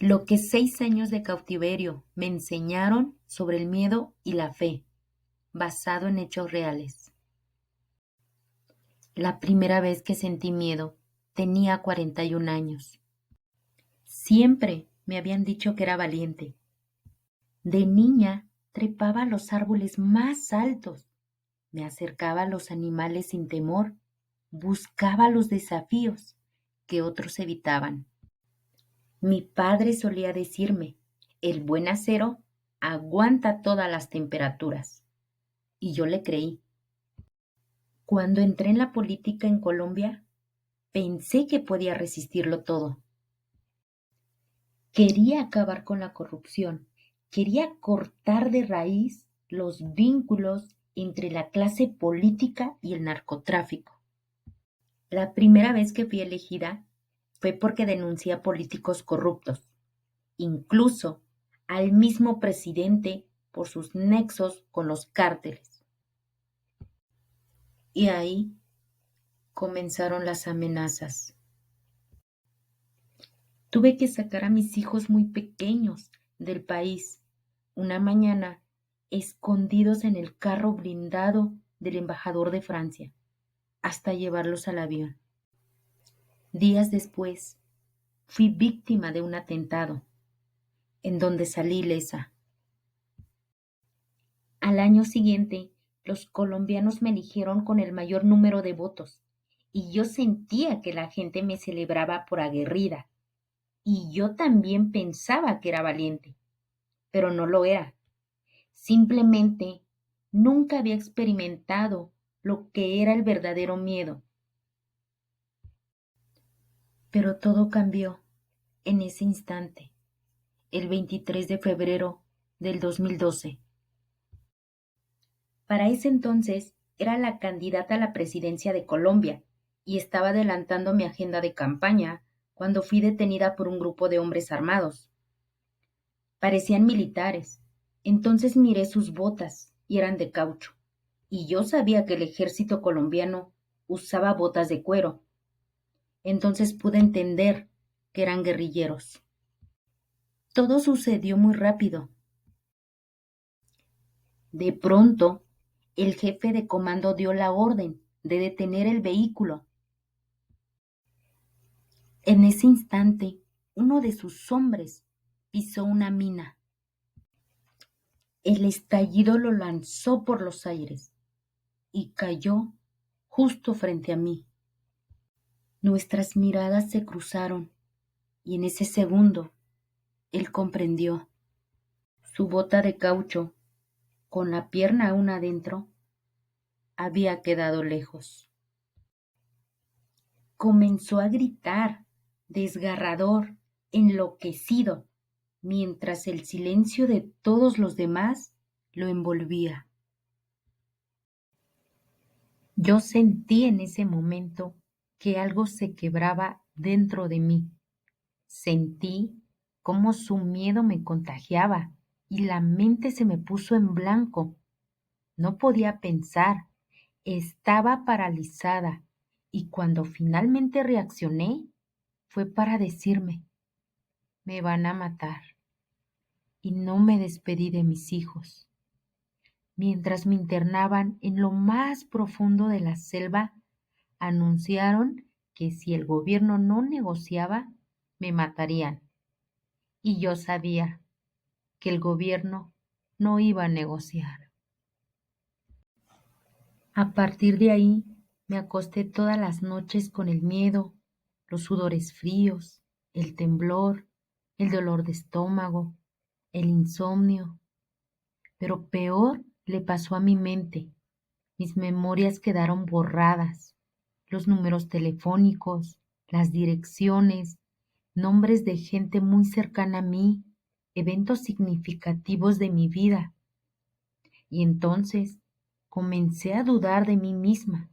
Lo que 6 años de cautiverio me enseñaron sobre el miedo y la fe, basado en hechos reales. La primera vez que sentí miedo tenía 41 años. Siempre me habían dicho que era valiente. De niña trepaba a los árboles más altos, me acercaba a los animales sin temor, buscaba los desafíos que otros evitaban. Mi padre solía decirme, el buen acero aguanta todas las temperaturas. Y yo le creí. Cuando entré en la política en Colombia, pensé que podía resistirlo todo. Quería acabar con la corrupción, quería cortar de raíz los vínculos entre la clase política y el narcotráfico. La primera vez que fui elegida fue porque denuncié a políticos corruptos, incluso al mismo presidente por sus nexos con los cárteles. Y ahí comenzaron las amenazas. Tuve que sacar a mis hijos muy pequeños del país una mañana, escondidos en el carro blindado del embajador de Francia, hasta llevarlos al avión. Días después, fui víctima de un atentado, en donde salí ilesa. Al año siguiente, los colombianos me eligieron con el mayor número de votos, y yo sentía que la gente me celebraba por aguerrida, y yo también pensaba que era valiente, pero no lo era. Simplemente nunca había experimentado lo que era el verdadero miedo. Pero todo cambió en ese instante, el 23 de febrero del 2012. Para ese entonces era la candidata a la presidencia de Colombia y estaba adelantando mi agenda de campaña cuando fui detenida por un grupo de hombres armados. Parecían militares. Entonces miré sus botas y eran de caucho. Y yo sabía que el ejército colombiano usaba botas de cuero. Entonces pude entender que eran guerrilleros. Todo sucedió muy rápido. De pronto, el jefe de comando dio la orden de detener el vehículo. En ese instante, uno de sus hombres pisó una mina. El estallido lo lanzó por los aires y cayó justo frente a mí. Nuestras miradas se cruzaron y en ese segundo él comprendió. Su bota de caucho, con la pierna aún adentro, había quedado lejos. Comenzó a gritar, desgarrador, enloquecido, mientras el silencio de todos los demás lo envolvía. Yo sentí en ese momento que algo se quebraba dentro de mí. Sentí cómo su miedo me contagiaba y la mente se me puso en blanco. No podía pensar, estaba paralizada y cuando finalmente reaccioné fue para decirme, me van a matar. Y no me despedí de mis hijos. Mientras me internaban en lo más profundo de la selva, anunciaron que si el gobierno no negociaba, me matarían. Y yo sabía que el gobierno no iba a negociar. A partir de ahí, me acosté todas las noches con el miedo, los sudores fríos, el temblor, el dolor de estómago, el insomnio. Pero peor le pasó a mi mente. Mis memorias quedaron borradas. Los números telefónicos, las direcciones, nombres de gente muy cercana a mí, eventos significativos de mi vida. Y entonces comencé a dudar de mí misma,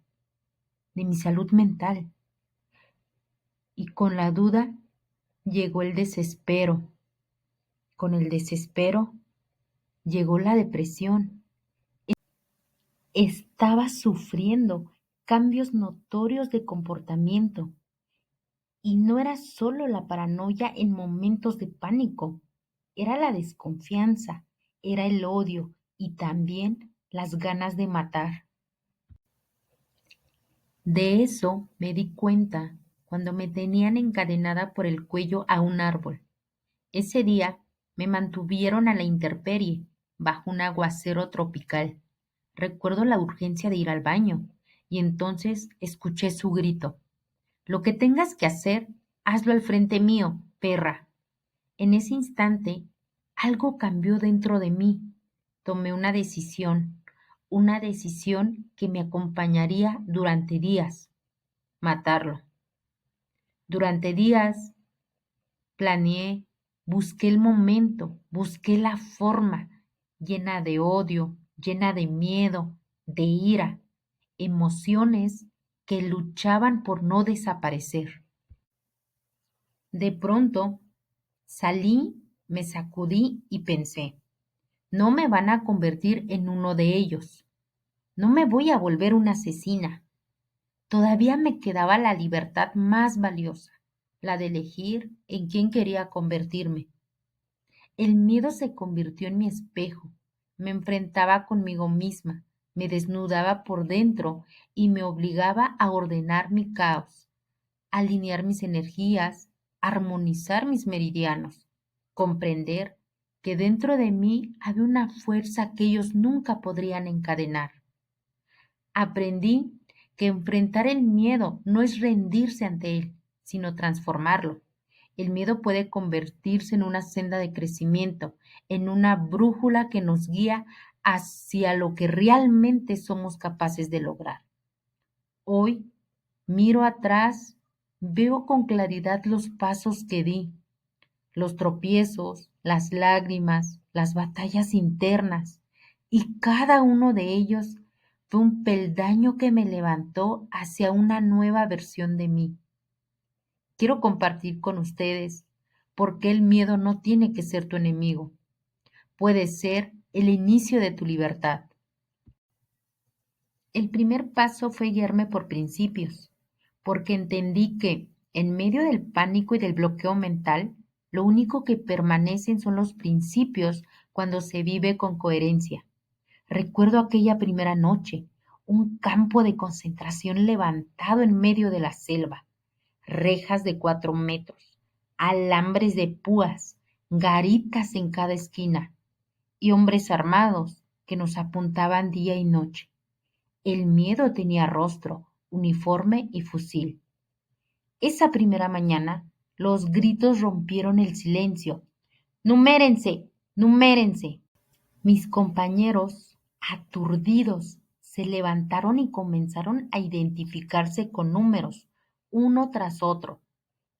de mi salud mental. Y con la duda llegó el desespero. Con el desespero llegó la depresión. Estaba sufriendo cambios notorios de comportamiento Y no era solo la paranoia en momentos de pánico, era la desconfianza, era el odio y también las ganas de matar. De eso me di cuenta cuando me tenían encadenada por el cuello a un árbol. Ese día me mantuvieron a la intemperie, bajo un aguacero tropical. Recuerdo la urgencia de ir al baño, y entonces escuché su grito. Lo que tengas que hacer, hazlo al frente mío, perra. En ese instante, algo cambió dentro de mí. Tomé una decisión que me acompañaría durante días, matarlo. Durante días planeé, busqué el momento, busqué la forma, llena de odio, llena de miedo, de ira, emociones que luchaban por no desaparecer. De pronto salí, me sacudí y pensé, no me van a convertir en uno de ellos, no me voy a volver una asesina. Todavía me quedaba la libertad más valiosa, la de elegir en quién quería convertirme. El miedo se convirtió en mi espejo, me enfrentaba conmigo misma, me desnudaba por dentro y me obligaba a ordenar mi caos, alinear mis energías, armonizar mis meridianos, comprender que dentro de mí había una fuerza que ellos nunca podrían encadenar. Aprendí que enfrentar el miedo no es rendirse ante él, sino transformarlo. El miedo puede convertirse en una senda de crecimiento, en una brújula que nos guía hacia lo que realmente somos capaces de lograr. Hoy miro atrás, veo con claridad los pasos que di, los tropiezos, las lágrimas, las batallas internas, y cada uno de ellos fue un peldaño que me levantó hacia una nueva versión de mí. Quiero compartir con ustedes por qué el miedo no tiene que ser tu enemigo. Puede ser el inicio de tu libertad. El primer paso fue guiarme por principios, porque entendí que, en medio del pánico y del bloqueo mental, lo único que permanecen son los principios cuando se vive con coherencia. Recuerdo aquella primera noche, un campo de concentración levantado en medio de la selva, rejas de 4 metros, alambres de púas, garitas en cada esquina y hombres armados que nos apuntaban día y noche. El miedo tenía rostro, uniforme y fusil. Esa primera mañana, los gritos rompieron el silencio. ¡Numérense! ¡Numérense! Mis compañeros, aturdidos, se levantaron y comenzaron a identificarse con números, uno tras otro.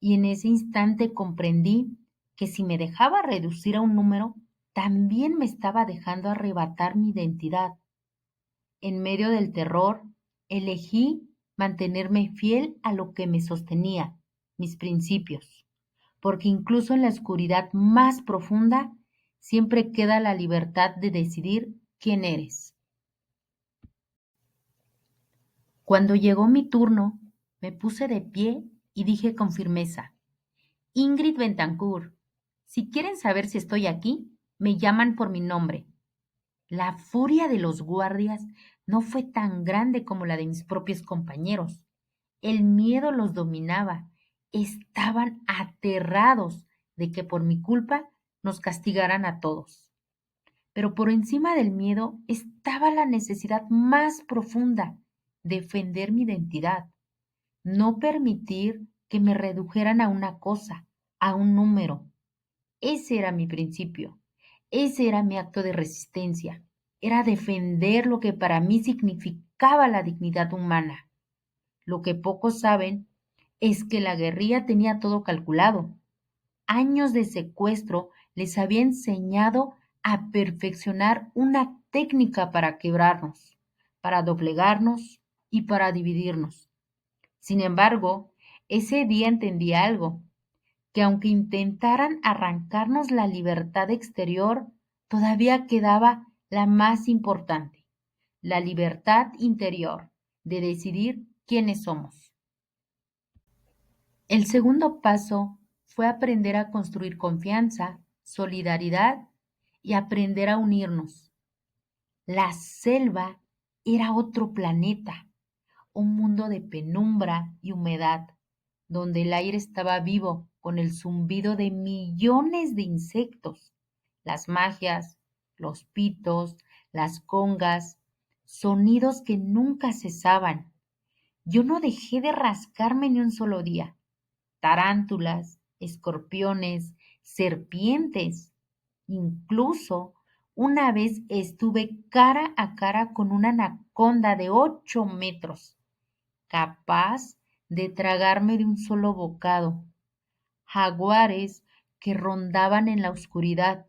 Y en ese instante comprendí que si me dejaba reducir a un número, también me estaba dejando arrebatar mi identidad. En medio del terror, elegí mantenerme fiel a lo que me sostenía, mis principios, porque incluso en la oscuridad más profunda siempre queda la libertad de decidir quién eres. Cuando llegó mi turno, me puse de pie y dije con firmeza, Ingrid Betancourt, si quieren saber si estoy aquí, me llaman por mi nombre. La furia de los guardias no fue tan grande como la de mis propios compañeros. El miedo los dominaba. Estaban aterrados de que por mi culpa nos castigaran a todos. Pero por encima del miedo estaba la necesidad más profunda, defender mi identidad, no permitir que me redujeran a una cosa, a un número. Ese era mi principio, ese era mi acto de resistencia, era defender lo que para mí significaba la dignidad humana. Lo que pocos saben es que la guerrilla tenía todo calculado. Años de secuestro les había enseñado a perfeccionar una técnica para quebrarnos, para doblegarnos y para dividirnos. Sin embargo, ese día entendí algo, que aunque intentaran arrancarnos la libertad exterior, todavía quedaba la más importante, la libertad interior de decidir quiénes somos. El segundo paso fue aprender a construir confianza, solidaridad y aprender a unirnos. La selva era otro planeta, un mundo de penumbra y humedad, donde el aire estaba vivo con el zumbido de millones de insectos, las magias, los pitos, las congas, sonidos que nunca cesaban. Yo no dejé de rascarme ni un solo día. Tarántulas, escorpiones, serpientes. Incluso una vez estuve cara a cara con una anaconda de 8 metros, capaz de tragarme de un solo bocado. Jaguares que rondaban en la oscuridad.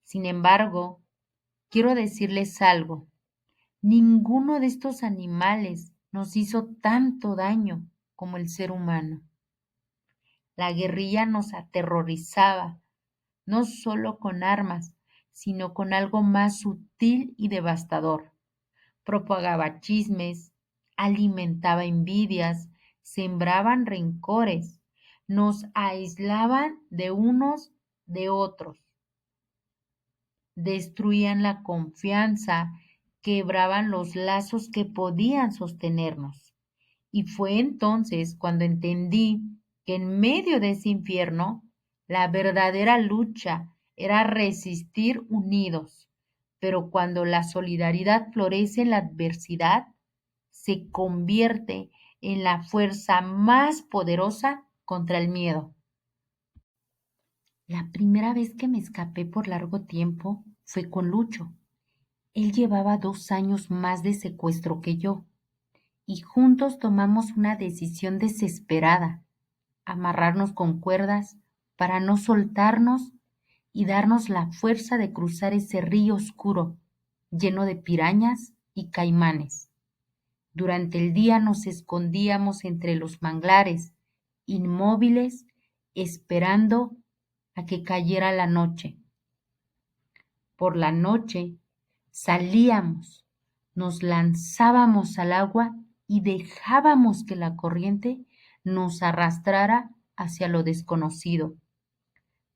Sin embargo, quiero decirles algo. Ninguno de estos animales nos hizo tanto daño como el ser humano. La guerrilla nos aterrorizaba, no solo con armas, sino con algo más sutil y devastador. Propagaba chismes, alimentaba envidias, sembraban rencores, nos aislaban de unos de otros, destruían la confianza, quebraban los lazos que podían sostenernos. Y fue entonces cuando entendí que en medio de ese infierno, la verdadera lucha era resistir unidos. Pero cuando la solidaridad florece en la adversidad, se convierte en la fuerza más poderosa contra el miedo. La primera vez que me escapé por largo tiempo fue con Lucho. Él llevaba 2 años más de secuestro que yo, y juntos tomamos una decisión desesperada: amarrarnos con cuerdas para no soltarnos y darnos la fuerza de cruzar ese río oscuro, lleno de pirañas y caimanes. Durante el día nos escondíamos entre los manglares, inmóviles, esperando a que cayera la noche. Por la noche salíamos, nos lanzábamos al agua y dejábamos que la corriente nos arrastrara hacia lo desconocido.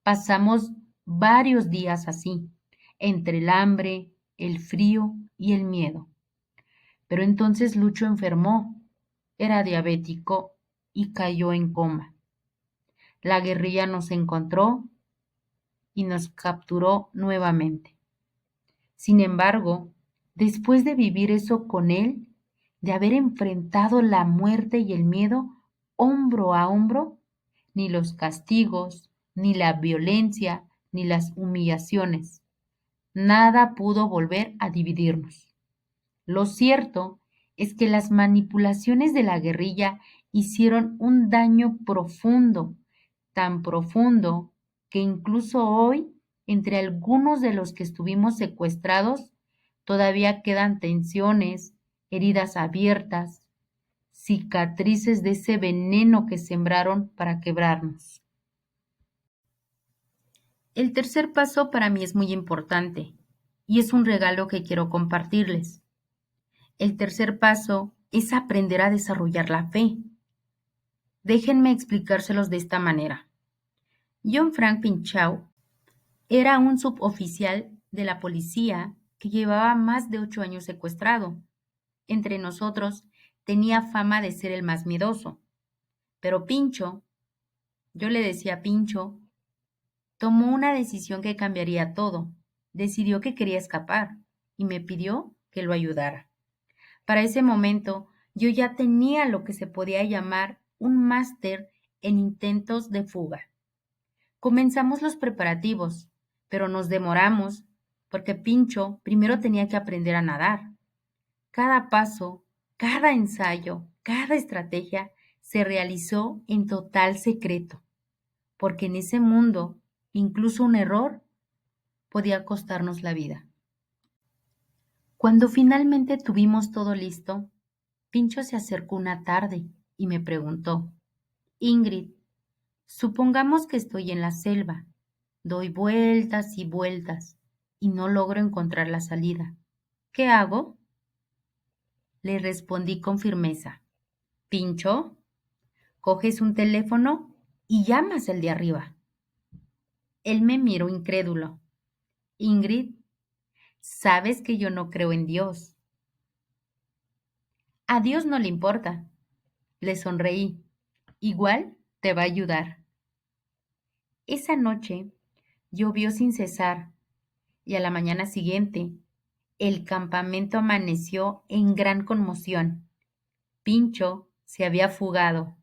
Pasamos varios días así, entre el hambre, el frío y el miedo. Pero entonces Lucho enfermó, era diabético y cayó en coma. La guerrilla nos encontró y nos capturó nuevamente. Sin embargo, después de vivir eso con él, de haber enfrentado la muerte y el miedo hombro a hombro, ni los castigos, ni la violencia, ni las humillaciones, nada pudo volver a dividirnos. Lo cierto es que las manipulaciones de la guerrilla hicieron un daño profundo, tan profundo que incluso hoy, entre algunos de los que estuvimos secuestrados, todavía quedan tensiones, heridas abiertas, cicatrices de ese veneno que sembraron para quebrarnos. El tercer paso para mí es muy importante y es un regalo que quiero compartirles. El tercer paso es aprender a desarrollar la fe. Déjenme explicárselos de esta manera. John Frank Pinchot era un suboficial de la policía que llevaba más de 8 años secuestrado. Entre nosotros tenía fama de ser el más miedoso. Pero Pincho, yo le decía Pincho, tomó una decisión que cambiaría todo. Decidió que quería escapar y me pidió que lo ayudara. Para ese momento, yo ya tenía lo que se podía llamar un máster en intentos de fuga. Comenzamos los preparativos, pero nos demoramos porque Pincho primero tenía que aprender a nadar. Cada paso, cada ensayo, cada estrategia se realizó en total secreto, porque en ese mundo, incluso un error podía costarnos la vida. Cuando finalmente tuvimos todo listo, Pincho se acercó una tarde y me preguntó: Ingrid, supongamos que estoy en la selva, doy vueltas y vueltas y no logro encontrar la salida. ¿Qué hago? Le respondí con firmeza: Pincho, Coges un teléfono y llamas al de arriba. Él me miró incrédulo. Ingrid, sabes que yo no creo en Dios. A Dios no le importa. Le sonreí. Igual te va a ayudar. Esa noche llovió sin cesar y a la mañana siguiente el campamento amaneció en gran conmoción. Pincho se había fugado.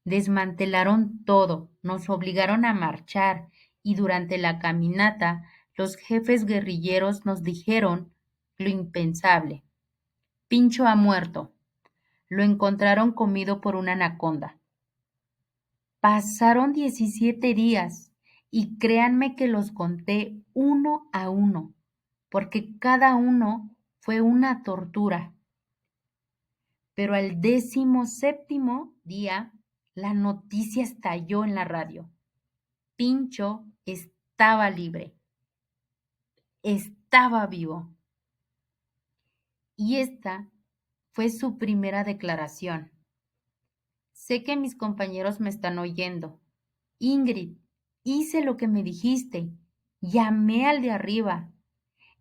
Desmantelaron todo, nos obligaron a marchar y durante la caminata los jefes guerrilleros nos dijeron lo impensable. Pincho ha muerto. Lo encontraron comido por una anaconda. Pasaron 17 días y créanme que los conté uno a uno, porque cada uno fue una tortura. Pero al 17º día, la noticia estalló en la radio. Pincho estaba libre, estaba vivo. Y esta fue su primera declaración. Sé que mis compañeros me están oyendo. Ingrid, hice lo que me dijiste. Llamé al de arriba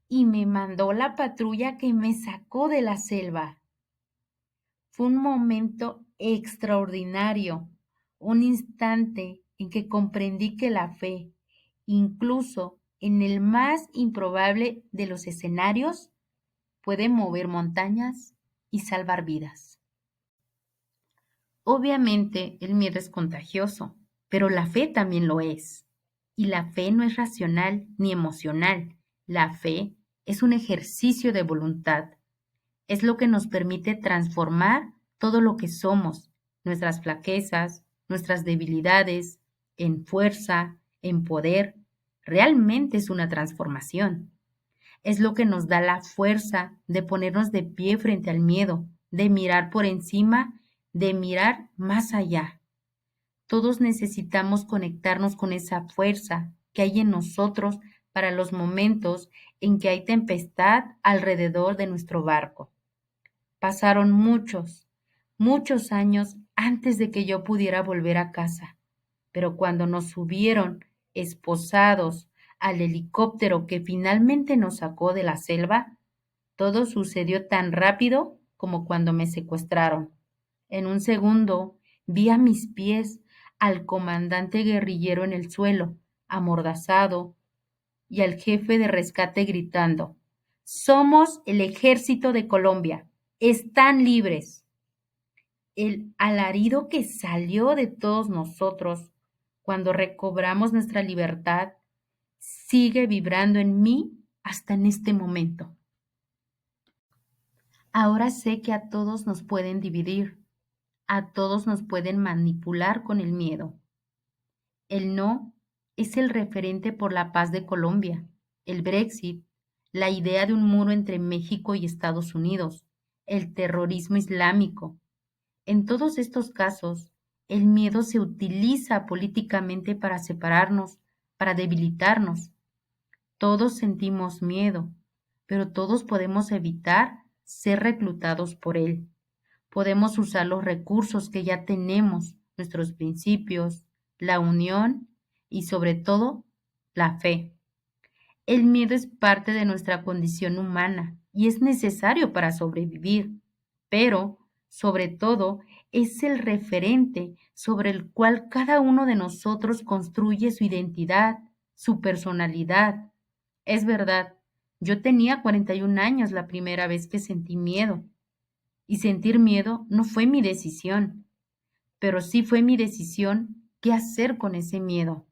y me mandó la patrulla que me sacó de la selva. Fue un momento extraordinario, un instante en que comprendí que la fe, incluso en el más improbable de los escenarios, puede mover montañas y salvar vidas. Obviamente el miedo es contagioso, pero la fe también lo es. Y la fe no es racional ni emocional. La fe es un ejercicio de voluntad. Es lo que nos permite transformar todo lo que somos, nuestras flaquezas, nuestras debilidades, en fuerza, en poder. Realmente es una transformación. Es lo que nos da la fuerza de ponernos de pie frente al miedo, de mirar por encima, de mirar más allá. Todos necesitamos conectarnos con esa fuerza que hay en nosotros para los momentos en que hay tempestad alrededor de nuestro barco. Pasaron muchos años antes de que yo pudiera volver a casa, pero cuando nos subieron esposados al helicóptero que finalmente nos sacó de la selva, todo sucedió tan rápido como cuando me secuestraron. En un segundo vi a mis pies al comandante guerrillero en el suelo, amordazado, y al jefe de rescate gritando: «Somos el ejército de Colombia. Están libres». El alarido que salió de todos nosotros cuando recobramos nuestra libertad sigue vibrando en mí hasta en este momento. Ahora sé que a todos nos pueden dividir, a todos nos pueden manipular con el miedo. El no es el referente por la paz de Colombia, el Brexit, la idea de un muro entre México y Estados Unidos, el terrorismo islámico. En todos estos casos, el miedo se utiliza políticamente para separarnos, para debilitarnos. Todos sentimos miedo, pero todos podemos evitar ser reclutados por él. Podemos usar los recursos que ya tenemos, nuestros principios, la unión y sobre todo la fe. El miedo es parte de nuestra condición humana y es necesario para sobrevivir, pero sobre todo es el referente sobre el cual cada uno de nosotros construye su identidad, su personalidad. Es verdad, yo tenía 41 años la primera vez que sentí miedo, y sentir miedo no fue mi decisión, pero sí fue mi decisión qué hacer con ese miedo.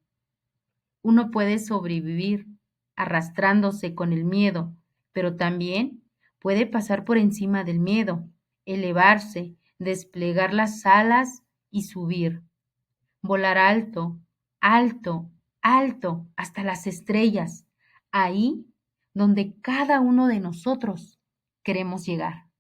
Uno puede sobrevivir arrastrándose con el miedo, pero también puede pasar por encima del miedo, elevarse, desplegar las alas y subir, volar alto, alto, alto, hasta las estrellas, ahí donde cada uno de nosotros queremos llegar.